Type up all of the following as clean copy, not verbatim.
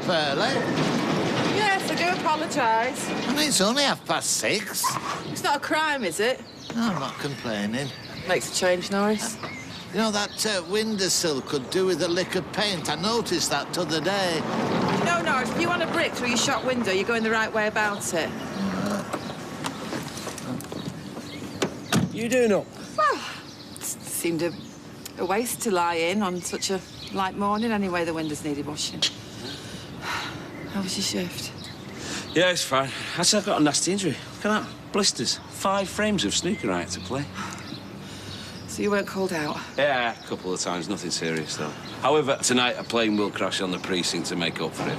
up early. Yes, I do apologise. I mean, it's only 6:30. It's not a crime, is it? No, I'm not complaining. Makes a change, Norris. You know, that windowsill could do with a lick of paint. I noticed that t'other day. No, Norris, if you want a brick through your shop window, you're going the right way about it. You doing up? Well, it seemed a waste to lie in on such a light morning. Anyway, the windows needed washing. How was your shift? Yeah, it's fine. Actually, I've got a nasty injury. Look at that. Blisters. 5 frames of snooker I had to play. So you weren't called out? Yeah, a couple of times. Nothing serious, though. However, tonight a plane will crash on the precinct to make up for it.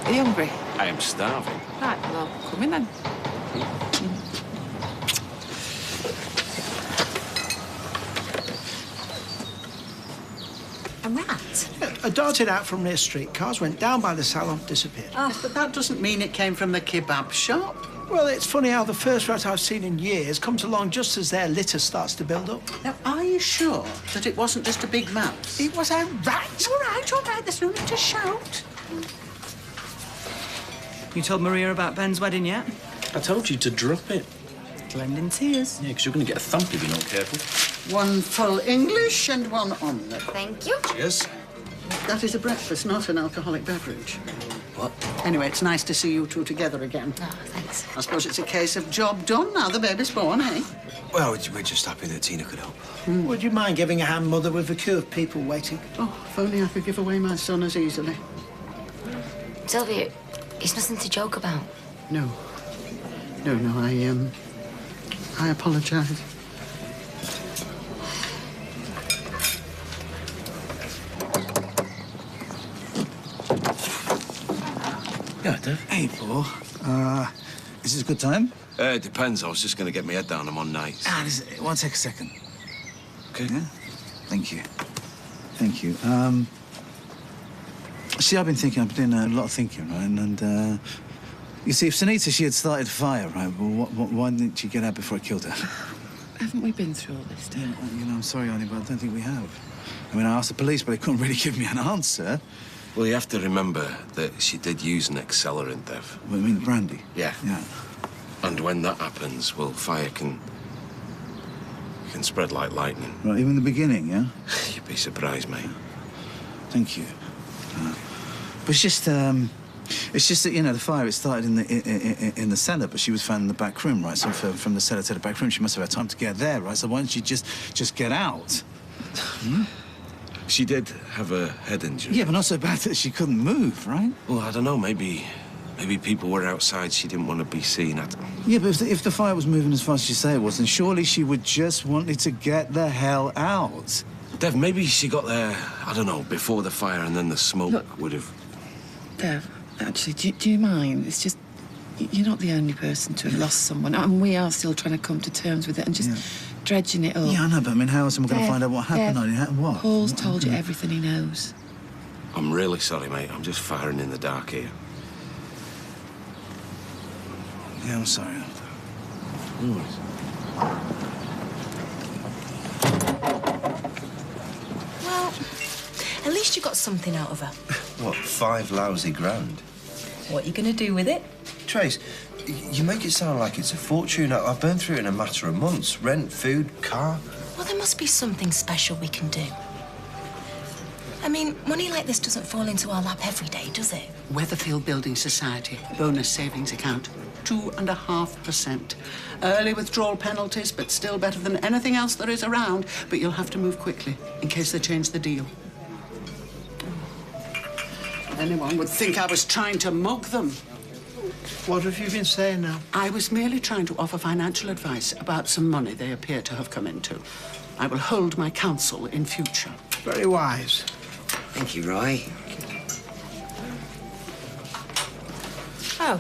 Are you hungry? I am starving. Right, well, come in then. A rat? I darted out from near street. Cars went down by the salon, disappeared. Yes, but that doesn't mean it came from the kebab shop. Well, it's funny how the first rat I've seen in years comes along just as their litter starts to build up. Now, are you sure that it wasn't just a big mouse? It was a rat! All right, there's no need to shout. You told Maria about Ben's wedding yet? I told you to drop it. Blending tears. Yeah, because you're going to get a thump if you're not careful. One full English and one omelette. Thank you. Cheers. That is a breakfast, not an alcoholic beverage. What? Anyway, it's nice to see you two together again. Oh, thanks. I suppose it's a case of job done now the baby's born, eh? Well, we're just happy that Tina could help. Would you mind giving a hand, Mother, with a queue of people waiting? Oh, if only I could give away my son as easily. Sylvia, it's nothing to joke about. No, I apologise. Yeah, Dave. Hey, Paul. Is this a good time? It depends. I was just going to get my head down. I'm on nights. It won't take a second. Okay. Yeah? Thank you. Thank you. See, I've been doing a lot of thinking, right? And, you see, if Sunita, she had started a fire, right, well, why didn't she get out before it killed her? Haven't we been through all this, Dan? You know, I'm sorry, Arnie, but I don't think we have. I mean, I asked the police, but they couldn't really give me an answer. Well, you have to remember that she did use an accelerant, Dev. What, you mean brandy? Yeah. Yeah. And when that happens, well, fire can spread like lightning. Right, even in the beginning, yeah? You'd be surprised, mate. Thank you. But it's just that, you know, the fire, it started in the cellar, but she was found in the back room, right? So from the cellar to the back room, she must have had time to get there, right? So why don't you just get out? She did have a head injury. Yeah, but not so bad that she couldn't move, right? Well, I don't know. Maybe people were outside. She didn't want to be seen. Yeah, but if the fire was moving as fast as you say it was, then surely she would just wanted to get the hell out. Dev, maybe she got there, I don't know, before the fire, and then the smoke would have... Dev, actually, do you mind? It's just, you're not the only person to have lost someone, and we are still trying to come to terms with it and just dredging it up. Yeah, I know, but I mean, how else am I going to find out what happened? What? Paul's told you everything he knows. I'm really sorry, mate. I'm just firing in the dark here. Yeah, I'm sorry. No worries. Well, at least you got something out of her. What, 5 lousy grand? What are you going to do with it? Trace, you make it sound like it's a fortune. I've burned through it in a matter of months. Rent, food, car. Well, there must be something special we can do. I mean, money like this doesn't fall into our lap every day, does it? Weatherfield Building Society, bonus savings account, 2.5%. Early withdrawal penalties, but still better than anything else there is around. But you'll have to move quickly in case they change the deal. Anyone would think I was trying to mug them. What have you been saying now? I was merely trying to offer financial advice about some money they appear to have come into. I will hold my counsel in future. Very wise. Thank you, Roy. Oh.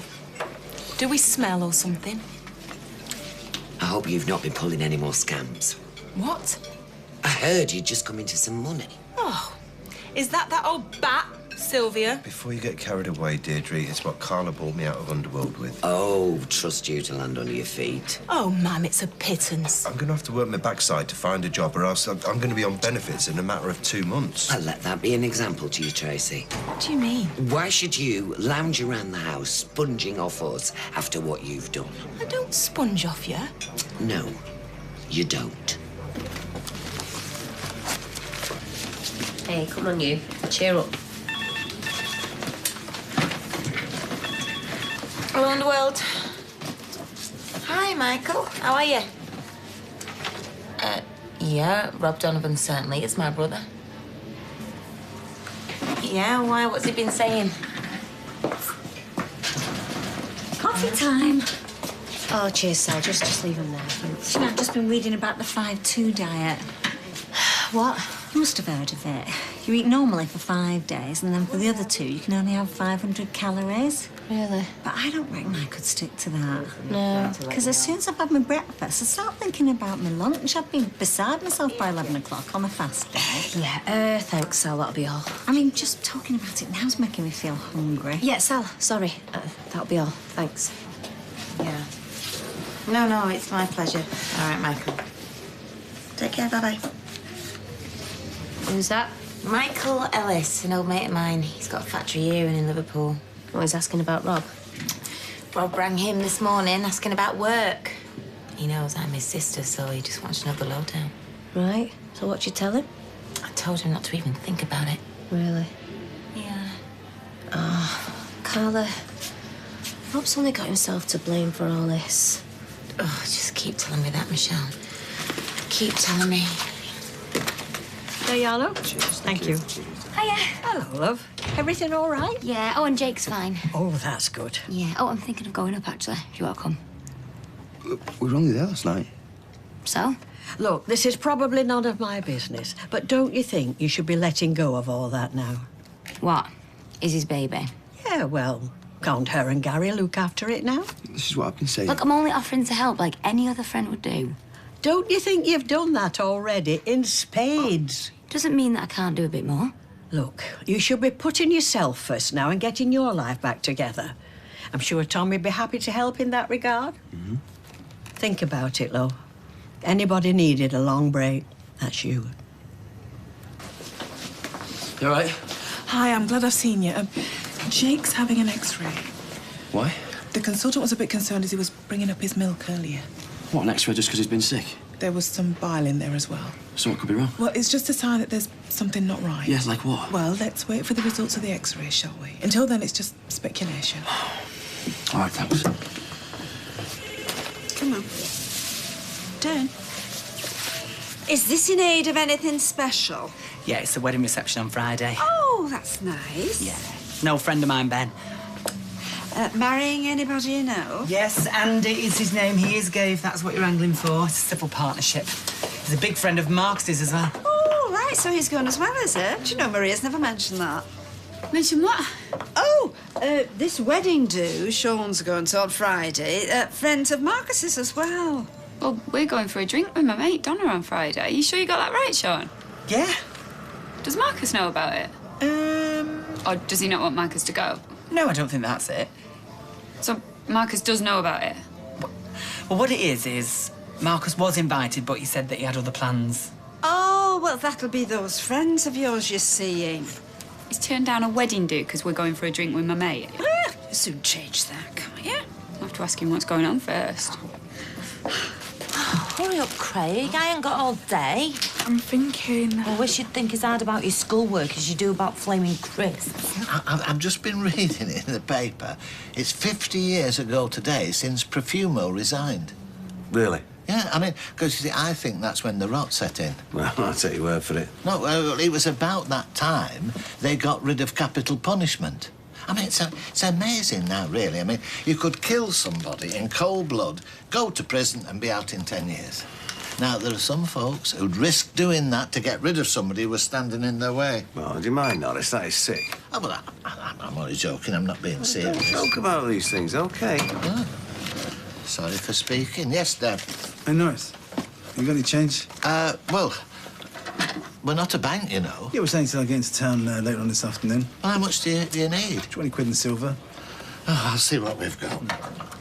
Do we smell or something? I hope you've not been pulling any more scams. What? I heard you'd just come into some money. Oh. Is that old bat Sylvia. Before you get carried away, Deirdre, it's what Carla brought me out of Underworld with. Oh, trust you to land under your feet. Oh, Mum, it's a pittance. I'm going to have to work my backside to find a job, or else I'm going to be on benefits in a matter of 2 months. I'll let that be an example to you, Tracy. What do you mean? Why should you lounge around the house sponging off us after what you've done? I don't sponge off you. No, you don't. Hey, come on, you. Cheer up. Hello, Underworld. Hi, Michael. How are you? Yeah, Rob Donovan certainly is my brother. Yeah, why? What's he been saying? Coffee time. Oh, cheers, Sal. Just leave them there, thanks. You know, I've just been reading about the 5-2 diet. What? You must have heard of it. You eat normally for 5 days, and then for the other 2, you can only have 500 calories. Really? But I don't reckon I could stick to that. No. Because as soon as I've had my breakfast, I start thinking about my lunch. I'd be beside myself by 11 o'clock on a fast day. Yeah, thanks, Sal. That'll be all. I mean, just talking about it now's making me feel hungry. Yeah, Sal, sorry. That'll be all. Thanks. Yeah. No, it's my pleasure. All right, Michael. Take care, bye-bye. Who's that? Michael Ellis, an old mate of mine. He's got a factory here and in Liverpool. Oh, he's asking about Rob. Rob rang him this morning asking about work. He knows I'm his sister, so he just wants to know the lowdown. Right. So what'd you tell him? I told him not to even think about it. Really? Yeah. Oh, Carla. Rob's only got himself to blame for all this. Oh, just keep telling me that, Michelle. Keep telling me. There you are, love. Thank you. Hiya. Hello, love. Everything all right? Yeah. Oh, and Jake's fine. Oh, that's good. Yeah. Oh, I'm thinking of going up, actually, if you want to come. We were only there last night. So? Look, this is probably none of my business, but don't you think you should be letting go of all that now? What? Is his baby? Yeah, well, can't her and Gary look after it now? This is what I've been saying. Look, I'm only offering to help like any other friend would do. Don't you think you've done that already in spades? Doesn't mean that I can't do a bit more. Look, you should be putting yourself first now and getting your life back together. I'm sure Tommy'd be happy to help in that regard. Mm-hmm. Think about it, Lo. Anybody needed a long break, that's you. You all right? Hi, I'm glad I've seen you. Jake's having an X-ray. Why? The consultant was a bit concerned as he was bringing up his milk earlier. What, an X-ray just because he's been sick? There was some bile in there as well. So what could be wrong? Well, it's just a sign that there's something not right. Yeah, like what? Well, let's wait for the results of the X-ray, shall we? Until then, it's just speculation. All right, thanks. Come on. Turn. Is this in aid of anything special? Yeah, it's the wedding reception on Friday. Oh, that's nice. Yeah. An old friend of mine, Ben. Marrying anybody you know? Yes, Andy is his name. He is gay, if that's what you're angling for. It's a civil partnership. He's a big friend of Marx's as well. Oh, right, so he's going as well, is it? Do you know, Maria's never mentioned that. Mention what? Oh, this wedding do Sean's going to on Friday. Friends of Marcus's as well. Well, we're going for a drink with my mate Donna on Friday. Are you sure you got that right, Sean? Yeah. Does Marcus know about it? Or does he not want Marcus to go? No, I don't think that's it. So Marcus does know about it? Well, what it is Marcus was invited, but he said that he had other plans. Oh, well, that'll be those friends of yours you're seeing. He's turned down a wedding do because we're going for a drink with my mate. Well, you soon change that, can't you? I'll have to ask him what's going on first. Hurry up, Craig. I ain't got all day. I'm thinking... I wish you'd think as hard about your schoolwork as you do about flaming crisps. I've just been reading it in the paper. It's 50 years ago today since Profumo resigned. Really? Yeah, I mean, because, you see, I think that's when the rot set in. Well, I'll take your word for it. No, well, it was about that time they got rid of capital punishment. I mean, it's amazing now, really. I mean, you could kill somebody in cold blood, go to prison and be out in 10 years. Now, there are some folks who'd risk doing that to get rid of somebody who was standing in their way. Well, do you mind, Norris? That is sick. Oh, well, I'm only joking. I'm not being serious. Don't joke about these things, OK? Oh. Sorry for speaking. Yes, Deb. Hey, Norris, you got any change? Well, we're not a bank, you know. Yeah, we're saying till I get into town later on this afternoon. Well, how much do you need? 20 quid in silver. Oh, I'll see what we've got.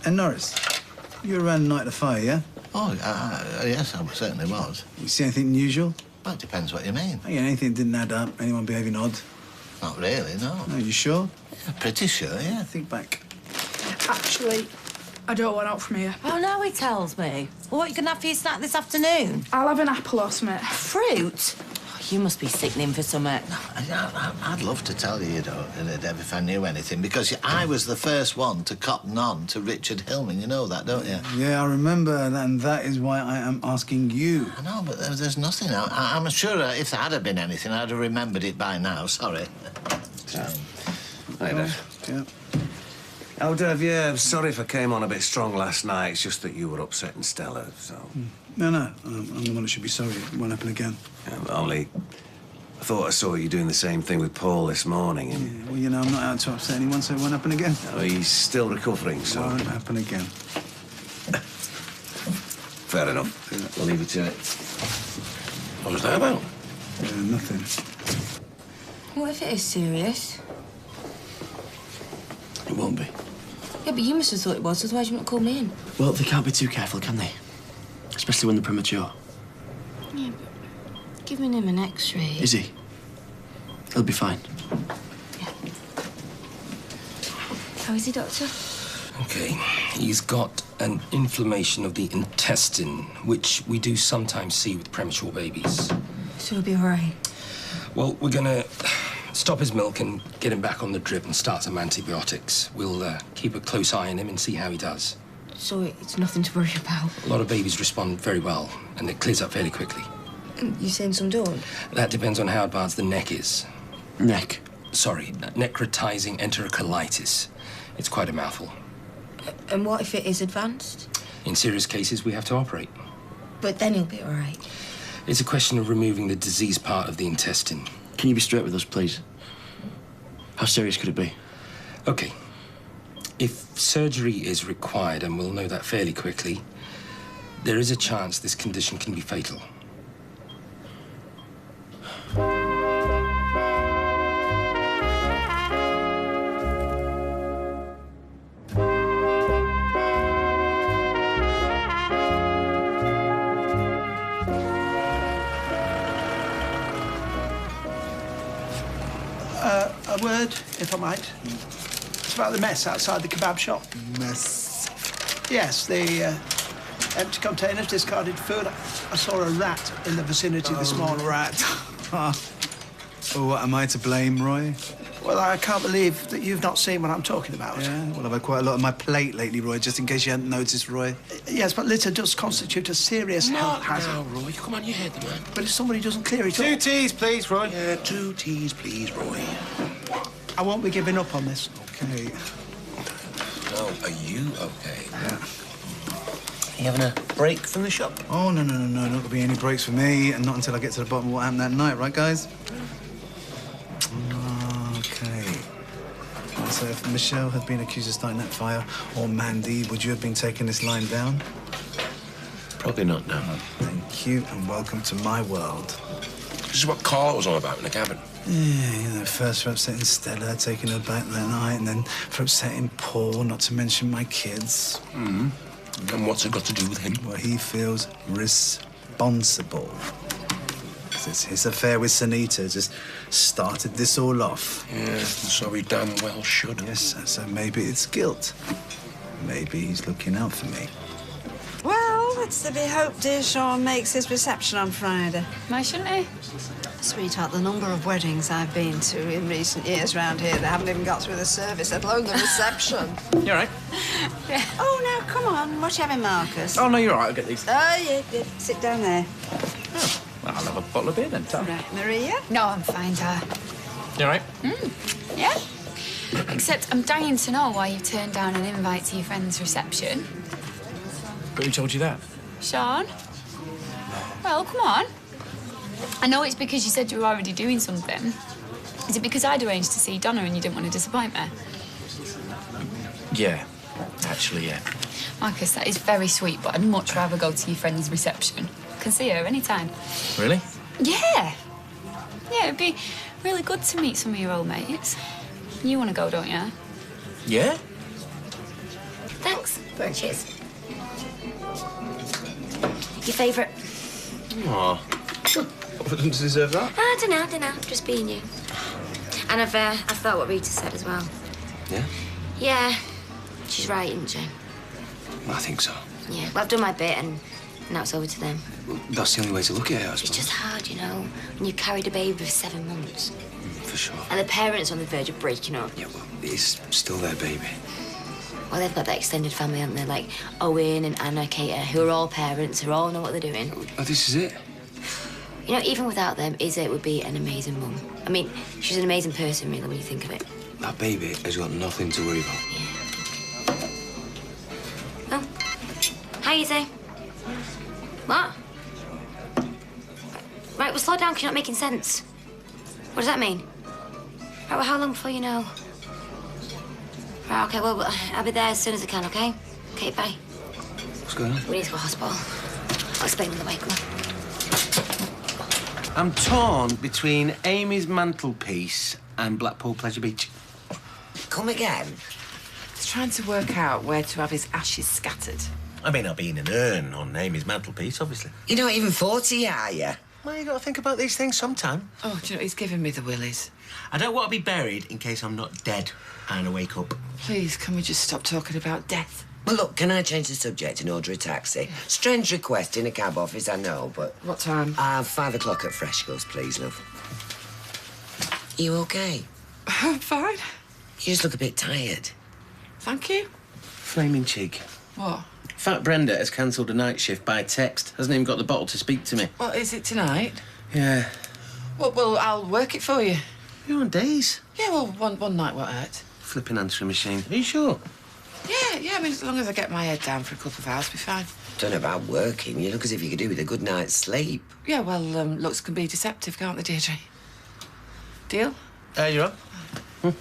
And Norris, you were around the night of the fire, yeah? Oh, yes, I certainly was. You see anything unusual? Well, it depends what you mean. Yeah, anything that didn't add up, anyone behaving odd? Not really, no. No, you sure? Yeah, pretty sure, yeah. Think back. Actually, I don't want out from here. Oh, no, he tells me. Well, what are you going to have for your snack this afternoon? I'll have an apple or something. Fruit? Oh, you must be sickening for something. I'd love to tell you, Deb, if I knew anything, because I was the first one to cotton on to Richard Hillman. You know that, don't you? Yeah, I remember that, and that is why I am asking you. I know, but there's nothing. I'm sure if there had been anything, I'd have remembered it by now. Sorry. Hi, Dave. Yeah. Oh, Dave, yeah, I'm sorry if I came on a bit strong last night. It's just that you were upsetting Stella, so... No, I'm the one that should be sorry. It won't happen again. Only... I thought I saw you doing the same thing with Paul this morning, and... Yeah, well, you know, I'm not out to upset anyone, so it won't happen again. Oh, he's still recovering, so... It won't happen again. Fair enough. Yeah. We'll leave you to it. What was that about? Nothing. What if it is serious? It won't be. Yeah, but you must have thought it was, otherwise you wouldn't call me in. Well, they can't be too careful, can they? Especially when they're premature. Yeah, but giving him an X-ray... Is he? He'll be fine. How is he, Doctor? OK. He's got an inflammation of the intestine, which we do sometimes see with premature babies. So he'll be all right? Well, we're gonna stop his milk and get him back on the drip and start some antibiotics. We'll keep a close eye on him and see how he does. So it's nothing to worry about? A lot of babies respond very well, and it clears up fairly quickly. You saying some don't? That depends on how advanced the neck is. Neck? Sorry, necrotizing enterocolitis. It's quite a mouthful. And what if it is advanced? In serious cases, we have to operate. But then he'll be all right. It's a question of removing the diseased part of the intestine. Can you be straight with us, please? How serious could it be? OK. If surgery is required, and we'll know that fairly quickly, there is a chance this condition can be fatal. A word, if I might. It's about the mess outside the kebab shop. Mess? Yes, the empty containers, discarded food. I saw a rat in the vicinity this morning. Rat. Oh, what, am I to blame, Roy? Well, I can't believe that you've not seen what I'm talking about. Yeah, well, I've had quite a lot on my plate lately, Roy, just in case you hadn't noticed, Roy. Yes, but litter does constitute a serious health hazard. Now, Roy, come on, you heard the man. But if somebody doesn't clear it up... 2 teas, please, Roy. Yeah, 2 teas, please, Roy. I won't be giving up on this. OK. Oh, are you OK? Yeah. You having a break from the shop? Oh, no, not gonna be any breaks for me, and not until I get to the bottom of what happened that night, right, guys? OK. So if Michelle had been accused of starting that fire, or Mandy, would you have been taking this line down? Probably not, no. Thank you, and welcome to my world. This is what Carla was on about in the cabin. Yeah, you know, first for upsetting Stella, taking her back that night, and then for upsetting Paul, not to mention my kids. Mm-hmm. And what's it got to do with him? Well, he feels responsible. 'Cause it's his affair with Sunita just started this all off. Yeah, so he damn well should. Yes, so maybe it's guilt. Maybe he's looking out for me. Well, it's to be hoped dear Sean makes his reception on Friday. Why shouldn't he? Sweetheart, the number of weddings I've been to in recent years round here, they haven't even got through the service, let alone the reception. You all right? Yeah. Oh, now, come on. What you having, Marcus? Oh, no, you're all right. I'll get these. Oh, yeah. Sit down there. Oh, well, I'll have a bottle of beer then, Tom. Right, Maria? No, I'm fine, Dad. You all right? Yeah. Except I'm dying to know why you turned down an invite to your friend's reception. But who told you that? Sean? Well, come on. I know it's because you said you were already doing something. Is it because I'd arranged to see Donna and you didn't want to disappoint me? Yeah. Actually, yeah. Marcus, that is very sweet, but I'd much rather go to your friend's reception. I can see her any time. Really? Yeah. Yeah, it'd be really good to meet some of your old mates. You want to go, don't you? Yeah? Thanks. Thanks. Cheers. Your favourite? Aw. I didn't deserve that. I don't know. Just being you. And I've thought what Rita said as well. Yeah? Yeah, she's right, isn't she? I think so. Yeah, well, I've done my bit and now it's over to them. That's the only way to look at it, I It's suppose. just hard, you know, when you've carried a baby for 7 months. For sure. And the parents on the verge of breaking up. Yeah, well, it's still their baby. Well, they've got that extended family, haven't they? Like Owen and Anna Cater, who are all parents, who all know what they're doing. Oh, this is it? You know, even without them, Izzy would be an amazing mum. I mean, she's an amazing person, really, when you think of it. That baby has got nothing to worry about. Oh. Hi, Izzy. What? Right, well, slow down, 'cause you're not making sense. What does that mean? Right, well, how long before you know? Right, OK, well, I'll be there as soon as I can, OK? OK, bye. What's going on? We need to go to hospital. I'll explain on the way, come on. I'm torn between Amy's mantelpiece and Blackpool Pleasure Beach. Come again? He's trying to work out where to have his ashes scattered. I mean, I'll be in an urn on Amy's mantelpiece, obviously. You're not even 40, are you? Well, you got to think about these things sometime. Oh, do you know, he's giving me the willies. I don't want to be buried in case I'm not dead and I wake up. Please, can we just stop talking about death? Well, look, can I change the subject and order a taxi? Strange request in a cab office, I know, but... What time? 5 o'clock at Freshco's, please, love. You OK? I'm fine. You just look a bit tired. Thank you. Flaming cheek. What? Fat Brenda has cancelled a night shift by text. Hasn't even got the bottle to speak to me. What, is it tonight? Yeah. Well, I'll work it for you. You're on days. Yeah, well, one night won't hurt. Flipping answering machine. Are you sure? Yeah, I mean, as long as I get my head down for a couple of hours, I'll be fine. Don't know about working. You look as if you could do with a good night's sleep. Yeah, well, looks can be deceptive, can't they, Deirdre? Deal? You're on.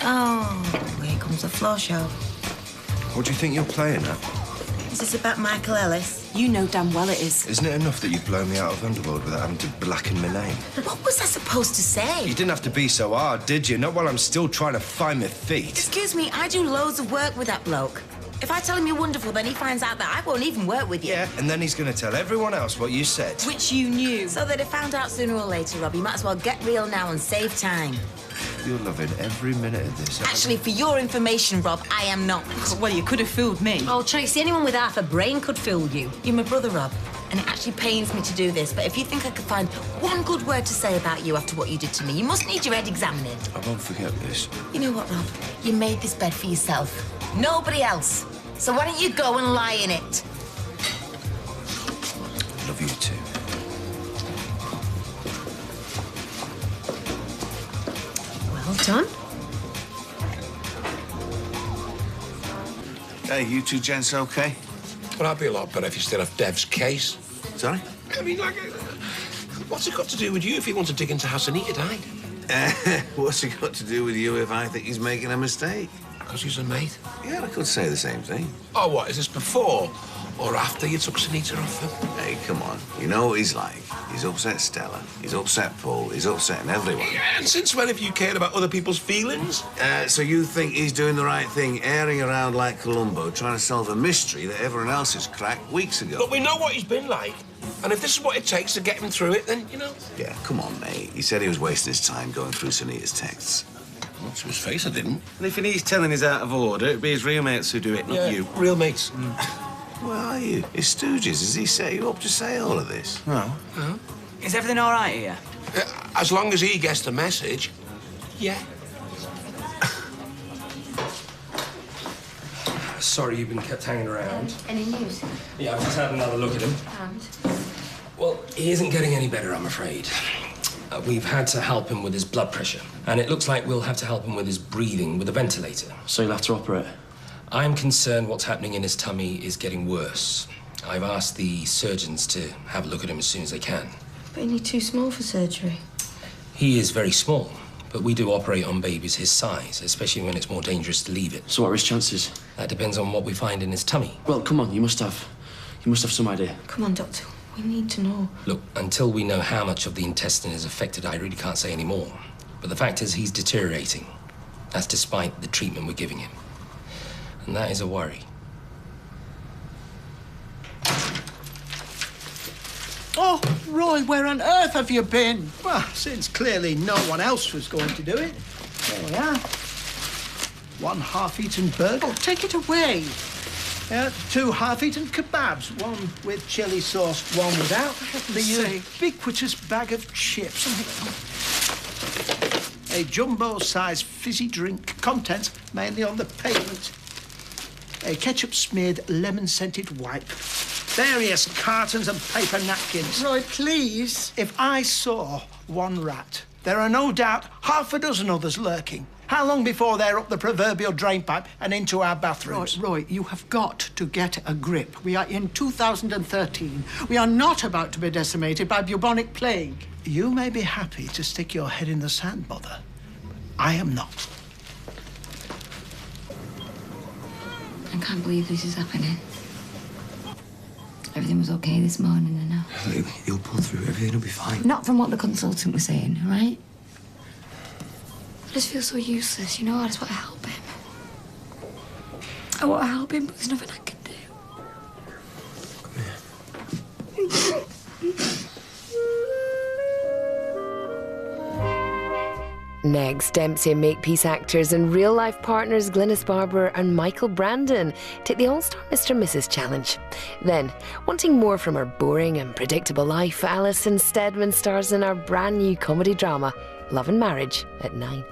Oh, here comes the floor show. What do you think you're playing at? Is this about Michael Ellis? You know damn well it is. Isn't it enough that you've blown me out of Underworld without having to blacken my name? What was I supposed to say? You didn't have to be so hard, did you? Not while I'm still trying to find my feet. Excuse me, I do loads of work with that bloke. If I tell him you're wonderful, then he finds out that I won't even work with you. Yeah, and then he's going to tell everyone else what you said. Which you knew. So that if found out sooner or later, Rob, you might as well get real now and save time. You're loving every minute of this. Actually, for your information, Rob, I am not. Well, you could have fooled me. Oh, Tracy, anyone with half a brain could fool you. You're my brother, Rob, and it actually pains me to do this, but if you think I could find one good word to say about you after what you did to me, you must need your head examining. I won't forget this. You know what, Rob? You made this bed for yourself. Nobody else. So why don't you go and lie in it? Love you too. Well done. Hey, you two gents okay? Well, I'd be a lot better if you still have Dev's case. Sorry? I mean, like, what's it got to do with you if you want to dig into how Sunita died? What's it got to do with you if I think he's making a mistake? Because he's a mate. Yeah, I could say the same thing. Oh, what, is this before or after you took Sunita off him? Hey, come on. You know what he's like. He's upset Stella. He's upset Paul. He's upsetting everyone. Yeah, and since when have you cared about other people's feelings? So you think he's doing the right thing, airing around like Columbo, trying to solve a mystery that everyone else has cracked weeks ago? Look, we know what he's been like. And if this is what it takes to get him through it, then, you know... Yeah, come on, mate. He said he was wasting his time going through Sunita's texts. Well, to his face, I didn't. And if he needs telling he's out of order, it'd be his real mates who do it, not you. Real mates. Where are you? His stooges. Has he set you up to say all of this? No. No. Is everything all right here? As long as he gets the message, yeah. Sorry you've been kept hanging around. Any news? Yeah, I've just had another look at him. And? Well, he isn't getting any better, I'm afraid. We've had to help him with his blood pressure, and it looks like we'll have to help him with his breathing with a ventilator. So you'll have to operate? I'm concerned what's happening in his tummy is getting worse. I've asked the surgeons to have a look at him as soon as they can. But isn't he too small for surgery? He is very small, but we do operate on babies his size, especially when it's more dangerous to leave it. So what are his chances? That depends on what we find in his tummy. Well, come on, you must You must have some idea. Come on, Doctor. We need to know. Look, until we know how much of the intestine is affected, I really can't say any more. But the fact is he's deteriorating. That's despite the treatment we're giving him. And that is a worry. Oh, Roy, where on earth have you been? Well, since clearly no one else was going to do it, there we are. One half-eaten burger. Oh, take it away. 2 half-eaten kebabs, one with chili sauce, one without. The ubiquitous bag of chips. A jumbo-sized fizzy drink, contents mainly on the pavement. A ketchup-smeared, lemon-scented wipe. Various cartons and paper napkins. Roy, please. If I saw one rat, there are no doubt half a dozen others lurking. How long before they're up the proverbial drain pipe and into our bathrooms? Roy, you have got to get a grip. We are in 2013. We are not about to be decimated by bubonic plague. You may be happy to stick your head in the sand, Mother. I am not. I can't believe this is happening. Everything was okay this morning and now. You'll pull through. Everything will be fine. Not from what the consultant was saying, all right? I just feel so useless, you know? I just want to help him. I want to help him, but there's nothing I can do. Next, Dempsey and Makepeace actors and real-life partners Glynis Barber and Michael Brandon take the All-Star Mr. and Mrs. Challenge. Then, wanting more from her boring and predictable life, Alison Steadman stars in our brand new comedy drama, Love and Marriage, at 9.